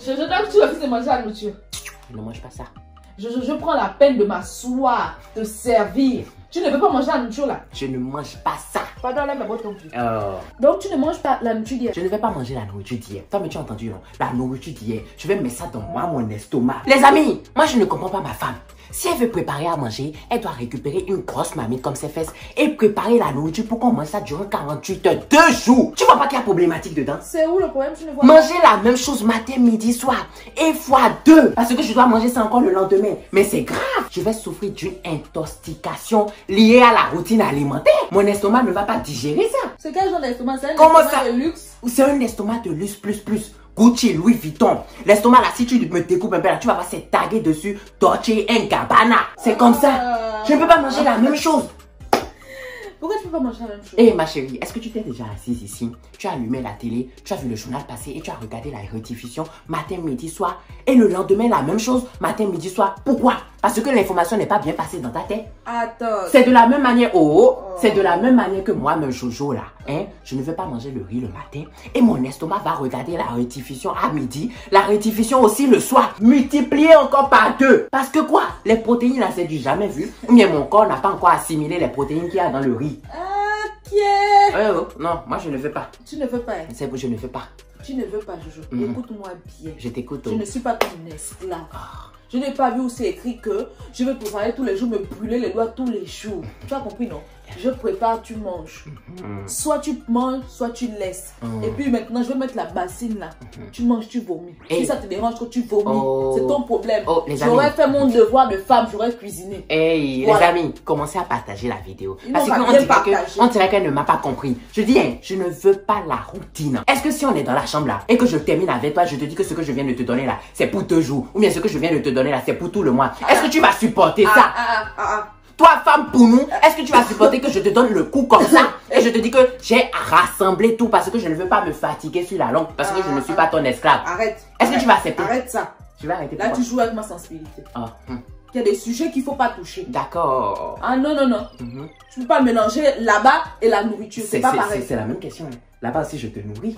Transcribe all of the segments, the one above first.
Je donne que tu refuses de manger la nourriture. Je ne mange pas ça. Je prends la peine de m'asseoir, te servir. Tu ne veux pas manger la nourriture là? Je ne mange pas ça. Pardon, là, mais bon, ton plus. Oh. Donc, tu ne manges pas la nourriture d'hier? Je ne vais pas manger la nourriture d'hier. Toi, mais tu as entendu, non? La nourriture d'hier. Je vais mettre ça dans moi, mon estomac. Les amis, moi, je ne comprends pas ma femme. Si elle veut préparer à manger, elle doit récupérer une grosse mamie comme ses fesses et préparer la nourriture pour qu'on mange ça durant 48 heures, 2 jours. Tu vois pas qu'il y a problématique dedans? C'est où le problème? Tu ne vois manger la même chose matin, midi, soir et fois 2. Parce que je dois manger ça encore le lendemain. Mais c'est grave. Je vais souffrir d'une intoxication liée à la routine alimentaire. Mon estomac ne va pas digérer ça. C'est quel genre d'estomac? C'est un Comment estomac ça? de luxe? C'est un estomac de luxe plus. Gucci, Louis Vuitton. L'estomac là, si tu me découpes un peu là, tu vas voir c'est tagué dessus Dolce & Gabbana. C'est comme ça. Je ne peux pas manger la même chose. Pourquoi tu peux pas manger la même chose? Eh ma chérie, est-ce que tu t'es déjà assise ici? Tu as allumé la télé, tu as vu le journal passer et tu as regardé la rediffusion matin, midi, soir. Et le lendemain, la même chose, matin, midi, soir. Pourquoi? Parce que l'information n'est pas bien passée dans ta tête. Attends. C'est de la même manière, c'est de la même manière que moi-même, Jojo là. Hein? Je ne vais pas manger le riz le matin et mon estomac va regarder la rediffusion à midi, la rediffusion aussi le soir, multiplié encore par 2. Parce que quoi? Les protéines là, c'est du jamais vu. Ou bien mon corps n'a pas encore assimilé les protéines qu'il y a dans le riz. Ok. Non, moi je ne veux pas. Tu ne veux pas. C'est bon, je ne veux pas. Tu ne veux pas, Jojo. Écoute-moi bien. Je t'écoute. Je ne suis pas ton esclave. Je n'ai pas vu où c'est écrit que je vais préparer tous les jours, me brûler les doigts tous les jours. Tu as compris, non? Je prépare, tu manges. Soit tu manges, soit tu laisses. Et puis maintenant, je vais mettre la bassine là. Tu manges, tu vomis. Si ça te dérange que tu vomis, c'est ton problème. J'aurais fait mon devoir de femme, j'aurais cuisiné. Hey, les amis, commencez à partager la vidéo. Parce qu'on dirait qu'elle ne m'a pas compris. Je dis, hein, je ne veux pas la routine. Est-ce que si on est dans la chambre là et que je termine avec toi, je te dis que ce que je viens de te donner là, c'est pour 2 jours. Ou bien ce que je viens de te donner là, c'est pour tout le mois. Est-ce que tu vas supporter ça? Toi, femme pour nous, est-ce que tu vas supporter que je te donne le coup comme ça et je te dis que j'ai rassemblé tout parce que je ne veux pas me fatiguer sur la langue parce que je ne suis pas ton esclave. Arrête. Est-ce que tu vas accepter? Arrête ça. Tu vas arrêter. Là, tu joues avec ma sensibilité. Il y a des sujets qu'il ne faut pas toucher. D'accord. Ah non. Tu ne peux pas mélanger là-bas et la nourriture. C'est pas pareil. C'est la même question. Hein. Là-bas aussi, je te nourris.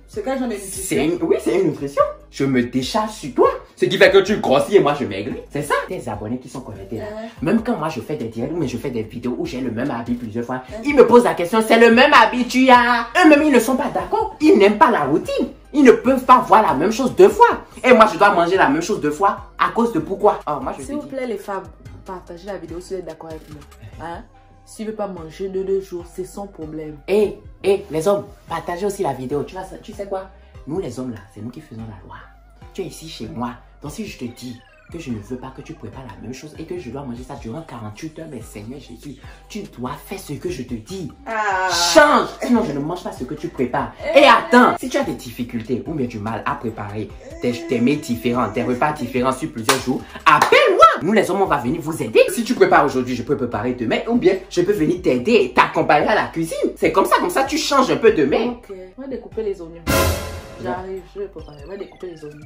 C'est quel genre de nutrition? Oui, c'est une nutrition. Je me décharge sur toi. Ce qui fait que tu grossis et moi je maigris. C'est ça. Tes abonnés qui sont connectés là. Même quand moi je fais des directs ou je fais des vidéos où j'ai le même habit plusieurs fois, ils me posent la question, c'est le même habit tu as? Eux-mêmes ils ne sont pas d'accord. Ils n'aiment pas la routine. Ils ne peuvent pas voir la même chose 2 fois. Et moi je dois manger la même chose 2 fois à cause de pourquoi? Moi je S'il vous plaît les femmes, partagez la vidéo si vous êtes d'accord avec moi. Hein? S'il ne veut pas manger de 2 jours, c'est son problème. Les hommes, partagez aussi la vidéo. Tu sais quoi? Nous les hommes là, c'est nous qui faisons la loi. Tu es ici chez moi. Donc si je te dis que je ne veux pas que tu prépares la même chose et que je dois manger ça durant 48 heures, mais Seigneur Jésus, tu dois faire ce que je te dis. Change, sinon je ne mange pas ce que tu prépares. Et attends, si tu as des difficultés ou bien du mal à préparer tes mets différents, tes repas différents sur plusieurs jours, appelle-moi. Nous les hommes, on va venir vous aider. Si tu prépares aujourd'hui, je peux préparer demain ou bien je peux venir t'aider et t'accompagner à la cuisine. C'est comme ça tu changes un peu demain. Ok, on va découper les oignons. J'arrive, je vais préparer, on va découper les oignons.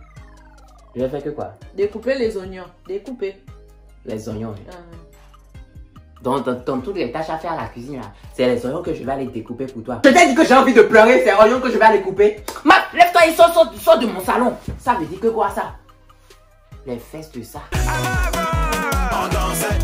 Je vais faire que quoi? Découper les oignons, découper. Les oignons. Dans toutes les tâches à faire à la cuisine, c'est les oignons que je vais aller découper pour toi. Je t'ai dit que j'ai envie de pleurer, c'est les oignons que je vais aller couper. Lève-toi et sors de mon salon. Ça veut dire que quoi ça? Les fesses de ça. On dansait,